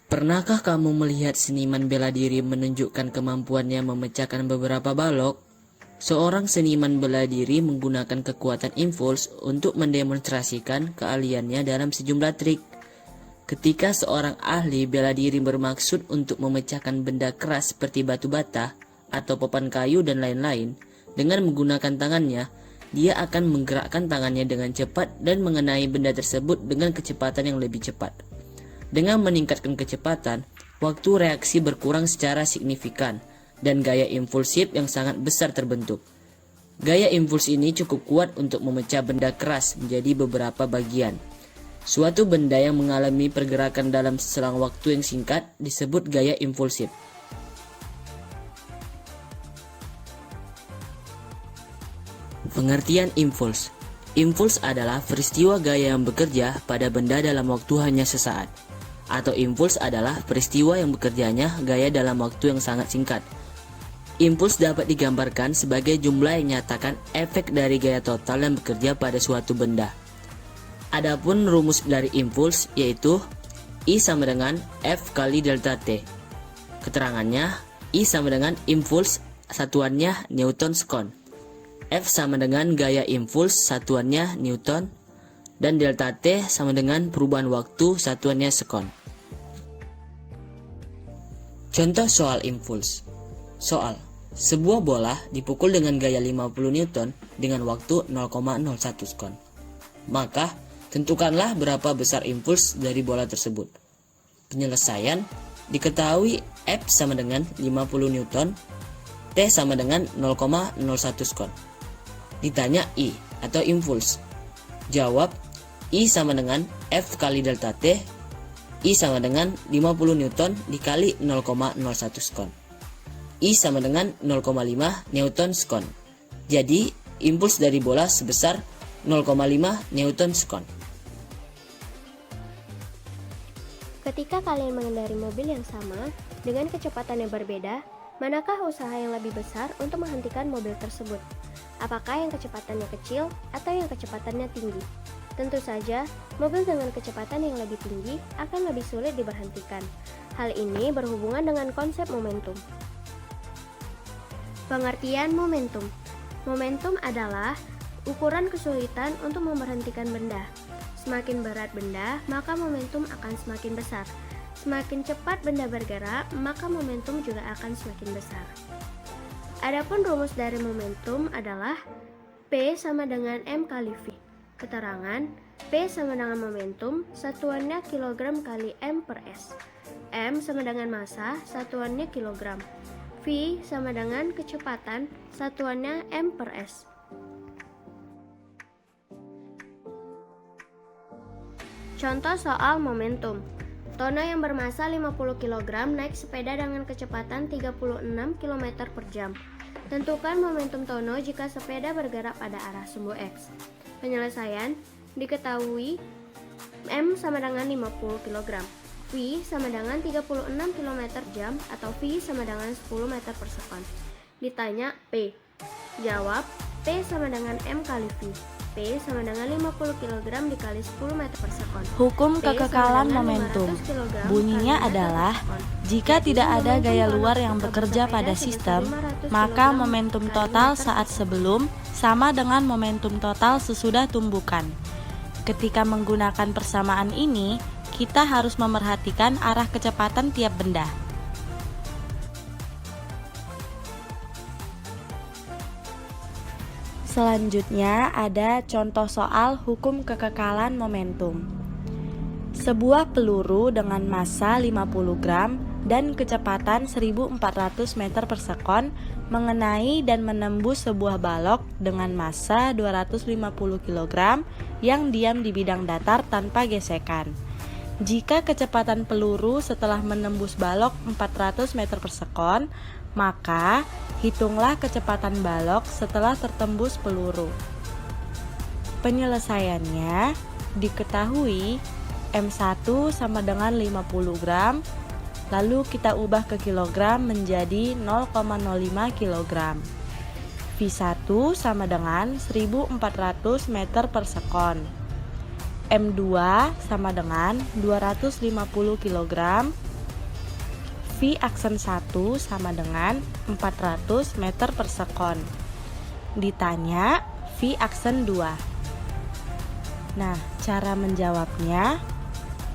Pernahkah kamu melihat seniman bela diri menunjukkan kemampuannya memecahkan beberapa balok? Seorang seniman bela diri menggunakan kekuatan impuls untuk mendemonstrasikan keahliannya dalam sejumlah trik. Ketika seorang ahli bela diri bermaksud untuk memecahkan benda keras seperti batu bata atau papan kayu dan lain-lain, dengan menggunakan tangannya, dia akan menggerakkan tangannya dengan cepat dan mengenai benda tersebut dengan kecepatan yang lebih cepat. Dengan meningkatkan kecepatan, waktu reaksi berkurang secara signifikan dan gaya impulsif yang sangat besar terbentuk. Gaya impuls ini cukup kuat untuk memecah benda keras menjadi beberapa bagian. Suatu benda yang mengalami pergerakan dalam selang waktu yang singkat disebut gaya impulsif. Pengertian impuls. Impuls adalah peristiwa gaya yang bekerja pada benda dalam waktu hanya sesaat. Atau impuls adalah peristiwa yang bekerjanya gaya dalam waktu yang sangat singkat. Impuls dapat digambarkan sebagai jumlah yang menyatakan efek dari gaya total yang bekerja pada suatu benda. Adapun rumus dari impuls yaitu I sama dengan F kali delta T. Keterangannya, I sama dengan impuls, satuannya Newton sekon. F sama dengan gaya impuls, satuannya Newton. Dan delta T sama dengan perubahan waktu, satuannya sekon. Contoh soal impuls. Soal, sebuah bola dipukul dengan gaya 50 Newton dengan waktu 0,01 sekon. Maka, tentukanlah berapa besar impuls dari bola tersebut. Penyelesaian, diketahui F sama dengan 50 Newton, T sama dengan 0,01 sekon. Ditanya I atau impuls. Jawab, I sama dengan F kali delta T. I sama dengan 50 Newton dikali 0,01 sekon. I sama dengan 0,5 Newton sekon. Jadi, impuls dari bola sebesar 0,5 Newton sekon. Ketika kalian mengendarai mobil yang sama dengan kecepatan yang berbeda, manakah usaha yang lebih besar untuk menghentikan mobil tersebut? Apakah yang kecepatannya kecil atau yang kecepatannya tinggi? Tentu saja, mobil dengan kecepatan yang lebih tinggi akan lebih sulit diberhentikan. Hal ini berhubungan dengan konsep momentum. Pengertian momentum. Momentum adalah ukuran kesulitan untuk memberhentikan benda. Semakin berat benda, maka momentum akan semakin besar. Semakin cepat benda bergerak, maka momentum juga akan semakin besar. Adapun rumus dari momentum adalah P sama dengan M kali V. Keterangan, P sama dengan momentum, satuannya kilogram kali M per S. M sama dengan massa, satuannya kilogram. V sama dengan kecepatan, satuannya M per S. Contoh soal momentum. Tono yang bermassa 50 kg naik sepeda dengan kecepatan 36 km per jam. Tentukan momentum Tono jika sepeda bergerak pada arah sumbu X. Penyelesaian, diketahui M sama dengan 50 kg, V sama dengan 36 km jam atau V sama dengan 10 meter per sekon. Ditanya P. Jawab, P sama dengan M kali V. P sama dengan 50 kg dikali 10 meter per sekon. Hukum kekekalan momentum bunyinya adalah jika tidak ada gaya luar yang bekerja pada sistem, maka momentum total saat sebelum sama dengan momentum total sesudah tumbukan. Ketika menggunakan persamaan ini, kita harus memerhatikan arah kecepatan tiap benda. Selanjutnya ada contoh soal hukum kekekalan momentum. Sebuah peluru dengan massa 50 gram dan kecepatan 1400 meter per sekon mengenai dan menembus sebuah balok dengan massa 250 kg yang diam di bidang datar tanpa gesekan. Jika kecepatan peluru setelah menembus balok 400 meter per sekon, maka hitunglah kecepatan balok setelah tertembus peluru. Penyelesaiannya diketahui M1 sama dengan 50 gram, lalu kita ubah ke kilogram menjadi 0,05 kg. V1 sama dengan 1400 meter per sekon. M2 sama dengan 250 kg, V aksen 1 sama dengan 400 meter per sekon. Ditanya V aksen 2. Nah, cara menjawabnya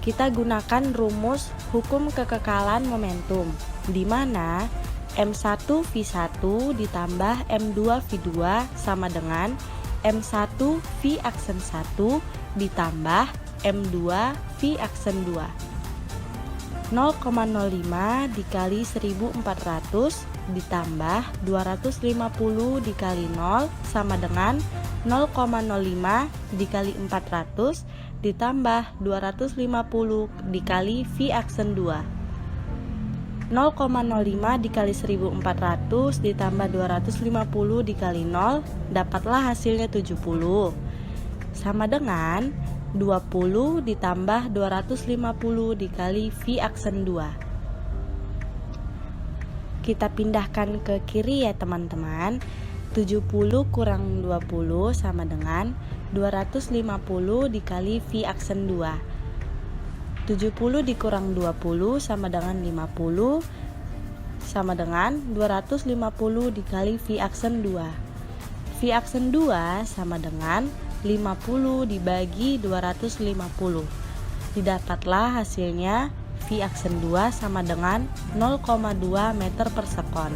kita gunakan rumus hukum kekekalan momentum, di mana M1V1 ditambah M2V2 sama dengan M1 V aksen 1 ditambah M2 V aksen 2. 0,05 dikali 1400 ditambah 250 dikali 0 sama dengan 0,05 dikali 400 ditambah 250 dikali V aksen 2. 0,05 dikali 1400 ditambah 250 dikali 0, dapatlah hasilnya 70. Sama dengan 20 ditambah 250 dikali V aksen 2. Kita pindahkan ke kiri ya teman-teman. 70 kurang 20 sama dengan 250 dikali V aksen 2. 70 dikurang 20 sama dengan 50 sama dengan 250 dikali V aksen 2. V aksen 2 sama dengan 50 dibagi 250. Didapatlah hasilnya V aksen 2 sama dengan 0,2 meter per sekon.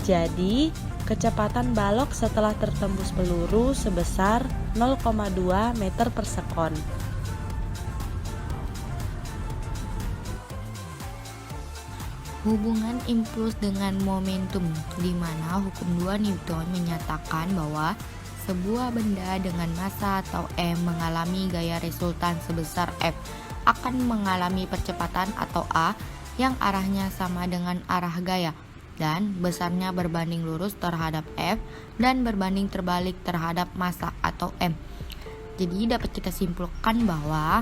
Jadi, kecepatan balok setelah tertembus peluru sebesar 0,2 meter per sekon. Hubungan impuls dengan momentum, di mana hukum 2 Newton menyatakan bahwa sebuah benda dengan massa atau M mengalami gaya resultan sebesar F akan mengalami percepatan atau A yang arahnya sama dengan arah gaya dan besarnya berbanding lurus terhadap F dan berbanding terbalik terhadap massa atau M. Jadi dapat kita simpulkan bahwa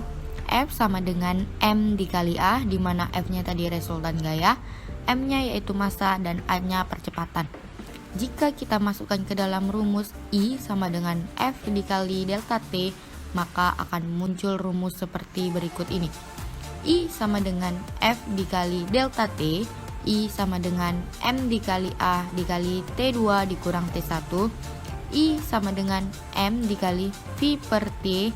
F sama dengan M dikali A, di mana F-nya tadi resultan gaya, M-nya yaitu massa dan A-nya percepatan. Jika kita masukkan ke dalam rumus I sama dengan F dikali delta T, maka akan muncul rumus seperti berikut ini. I sama dengan F dikali delta T, I sama dengan M dikali A dikali T2 dikurang T1, I sama dengan M dikali V per T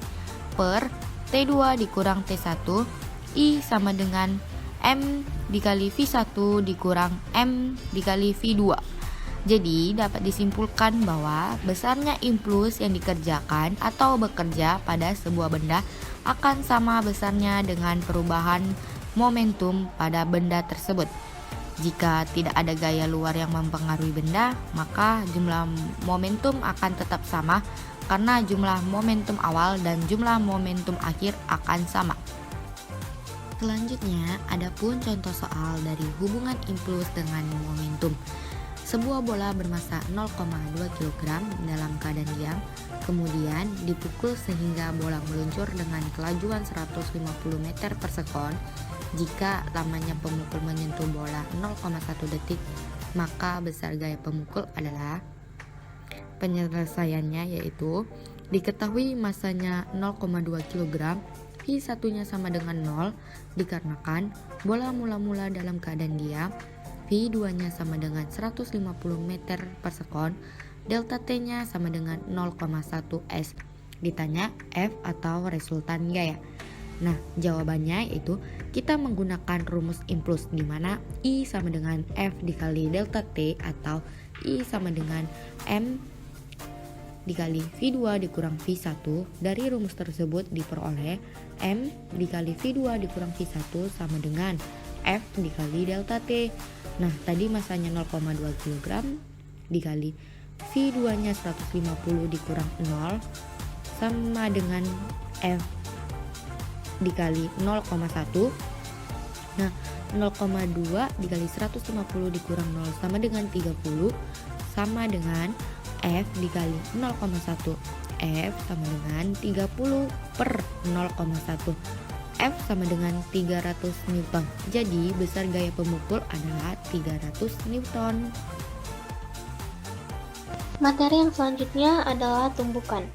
per T2 dikurang T1, I sama dengan M dikali V1 dikurang M dikali V2. Jadi dapat disimpulkan bahwa besarnya impuls yang dikerjakan atau bekerja pada sebuah benda akan sama besarnya dengan perubahan momentum pada benda tersebut. Jika tidak ada gaya luar yang mempengaruhi benda, maka jumlah momentum akan tetap sama karena jumlah momentum awal dan jumlah momentum akhir akan sama. Selanjutnya, ada pun contoh soal dari hubungan impuls dengan momentum. Sebuah bola bermassa 0,2 kg dalam keadaan diam, kemudian dipukul sehingga bola meluncur dengan kelajuan 150 meter per sekon. Jika lamanya pemukul menyentuh bola 0,1 detik, maka besar gaya pemukul adalah. Penyelesaiannya yaitu diketahui massanya 0,2 kg, V1-nya sama dengan 0 dikarenakan bola mula-mula dalam keadaan diam, V2-nya sama dengan 150 meter per sekon, delta T-nya sama dengan 0,1 S. Ditanya F atau resultan gaya. Nah, jawabannya yaitu kita menggunakan rumus impuls, di mana I sama dengan F dikali delta T atau I sama dengan M dikali V2 dikurang V1. Dari rumus tersebut diperoleh M dikali V2 dikurang V1 sama dengan F dikali delta T. Nah, tadi masanya 0,2 kg dikali V2-nya 150 dikurang 0 sama dengan F dikali 0,1. Nah, 0,2 dikali 150 dikurang 0 sama dengan 30 sama dengan F dikali 0,1. F sama dengan 30 per 0,1. F sama dengan 300 Newton. Jadi besar gaya pemukul adalah 300 Newton. Materi yang selanjutnya adalah tumbukan.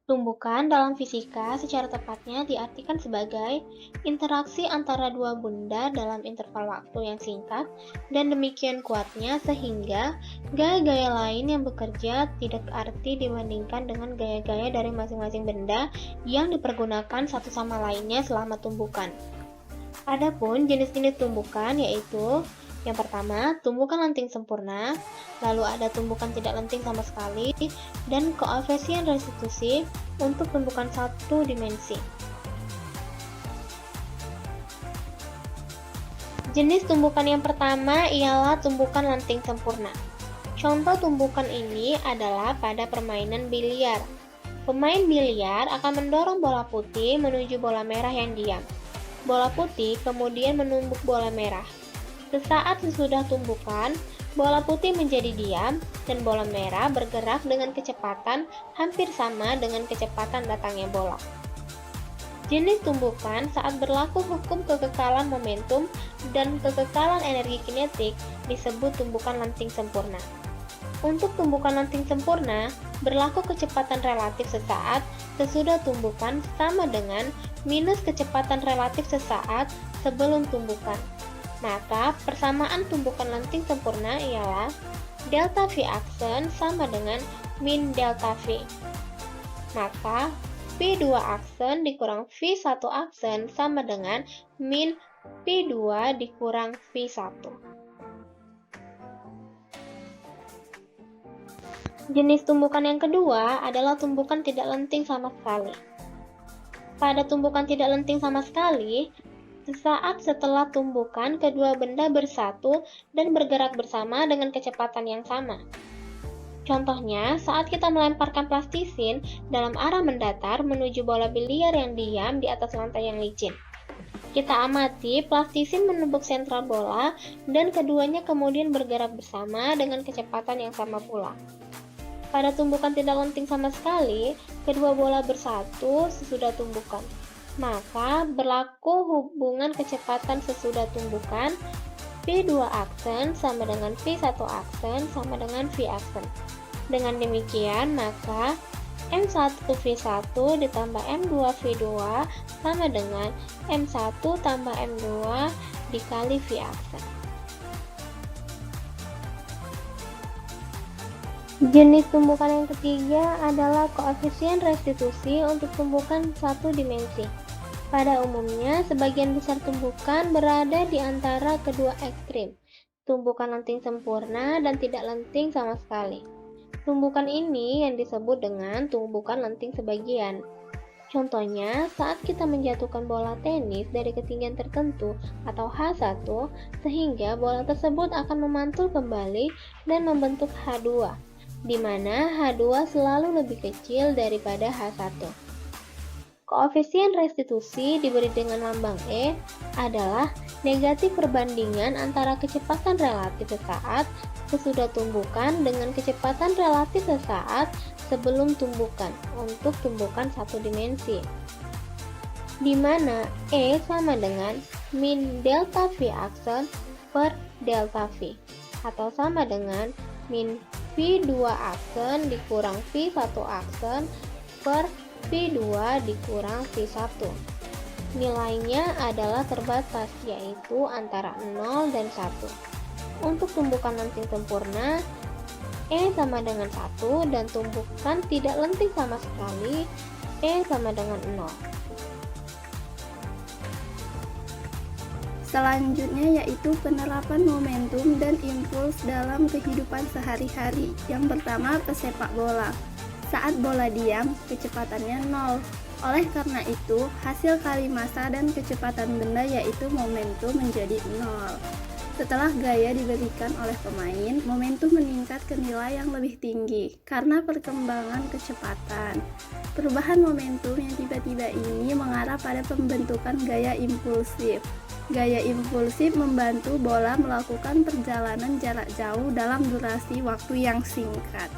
Tumbukan dalam fisika secara tepatnya diartikan sebagai interaksi antara dua benda dalam interval waktu yang singkat dan demikian kuatnya sehingga gaya-gaya lain yang bekerja tidak arti dibandingkan dengan gaya-gaya dari masing-masing benda yang dipergunakan satu sama lainnya selama tumbukan. Adapun jenis-jenis tumbukan yaitu yang pertama, tumbukan lenting sempurna, lalu ada tumbukan tidak lenting sama sekali, dan koefisien restitusi untuk tumbukan satu dimensi. Jenis tumbukan yang pertama ialah tumbukan lenting sempurna. Contoh tumbukan ini adalah pada permainan biliar. Pemain biliar akan mendorong bola putih menuju bola merah yang diam. Bola putih kemudian menumbuk bola merah. Sesaat sesudah tumbukan, bola putih menjadi diam dan bola merah bergerak dengan kecepatan hampir sama dengan kecepatan datangnya bola. Jenis tumbukan saat berlaku hukum kekekalan momentum dan kekekalan energi kinetik disebut tumbukan lenting sempurna. Untuk tumbukan lenting sempurna, berlaku kecepatan relatif sesaat sesudah tumbukan sama dengan minus kecepatan relatif sesaat sebelum tumbukan. Maka, persamaan tumbukan lenting sempurna ialah delta V aksen sama dengan min delta V. Maka, V2 aksen dikurang V1 aksen sama dengan min V2 dikurang V1. Jenis tumbukan yang kedua adalah tumbukan tidak lenting sama sekali. Pada tumbukan tidak lenting sama sekali, sesaat setelah tumbukan, kedua benda bersatu dan bergerak bersama dengan kecepatan yang sama. Contohnya, saat kita melemparkan plastisin dalam arah mendatar menuju bola biliar yang diam di atas lantai yang licin. Kita amati plastisin menembus sentral bola dan keduanya kemudian bergerak bersama dengan kecepatan yang sama pula. Pada tumbukan tidak lenting sama sekali, kedua bola bersatu sesudah tumbukan. Maka berlaku hubungan kecepatan sesudah tumbukan V2 aksen sama dengan V1 aksen sama dengan V aksen. Dengan demikian, maka M1 V1 ditambah M2 V2 sama dengan M1 tambah M2 dikali V aksen. Jenis tumbukan yang ketiga adalah koefisien restitusi untuk tumbukan satu dimensi. Pada umumnya, sebagian besar tumbukan berada di antara kedua ekstrim, tumbukan lenting sempurna dan tidak lenting sama sekali. Tumbukan ini yang disebut dengan tumbukan lenting sebagian. Contohnya, saat kita menjatuhkan bola tenis dari ketinggian tertentu atau H1, sehingga bola tersebut akan memantul kembali dan membentuk H2, di mana H2 selalu lebih kecil daripada H1. Koefisien restitusi diberi dengan lambang E adalah negatif perbandingan antara kecepatan relatif sesaat sesudah tumbukan dengan kecepatan relatif sesaat sebelum tumbukan untuk tumbukan satu dimensi, di mana E sama dengan min delta V aksen per delta V, atau sama dengan min V2 aksen dikurang V1 aksen per V2 dikurang V1. Nilainya adalah terbatas, yaitu antara 0 dan 1. Untuk tumbukan lenting sempurna, E sama dengan 1 dan tumbukan tidak lenting sama sekali, E sama dengan 0. Selanjutnya yaitu penerapan momentum dan impuls dalam kehidupan sehari-hari. Yang pertama, pesepak bola. Saat bola diam, kecepatannya 0. Oleh karena itu, hasil kali massa dan kecepatan benda yaitu momentum menjadi 0. Setelah gaya diberikan oleh pemain, momentum meningkat ke nilai yang lebih tinggi karena perkembangan kecepatan. Perubahan momentum yang tiba-tiba ini mengarah pada pembentukan gaya impulsif. Gaya impulsif membantu bola melakukan perjalanan jarak jauh dalam durasi waktu yang singkat.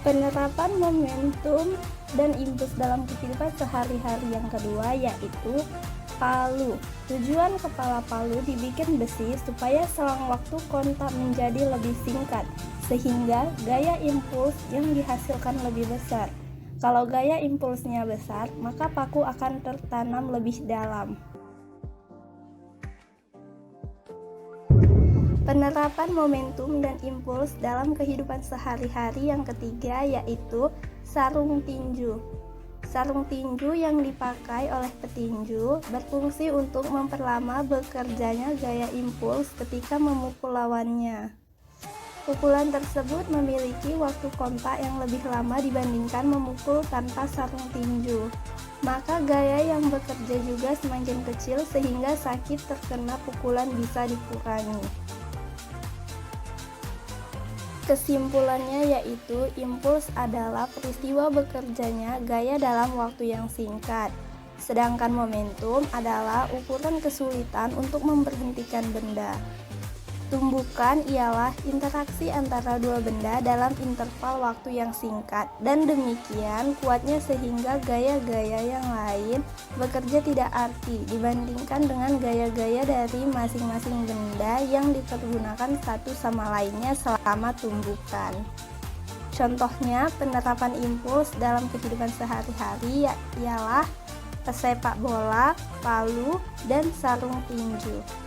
Penerapan momentum dan impuls dalam kehidupan sehari-hari yang kedua yaitu palu. Tujuan kepala palu dibikin besi supaya selang waktu kontak menjadi lebih singkat, sehingga gaya impuls yang dihasilkan lebih besar. Kalau gaya impulsnya besar, maka paku akan tertanam lebih dalam. Penerapan momentum dan impuls dalam kehidupan sehari-hari yang ketiga yaitu sarung tinju. Sarung tinju yang dipakai oleh petinju berfungsi untuk memperlama bekerjanya gaya impuls ketika memukul lawannya. Pukulan tersebut memiliki waktu kontak yang lebih lama dibandingkan memukul tanpa sarung tinju. Maka gaya yang bekerja juga semakin kecil sehingga sakit terkena pukulan bisa dikurangi. Kesimpulannya yaitu impuls adalah peristiwa bekerjanya gaya dalam waktu yang singkat. Sedangkan momentum adalah ukuran kesulitan untuk memberhentikan benda. Tumbukan ialah interaksi antara dua benda dalam interval waktu yang singkat, dan demikian kuatnya sehingga gaya-gaya yang lain bekerja tidak arti dibandingkan dengan gaya-gaya dari masing-masing benda yang dipergunakan satu sama lainnya selama tumbukan. Contohnya, penerapan impuls dalam kehidupan sehari-hari ialah sepak bola, palu, dan sarung tinju.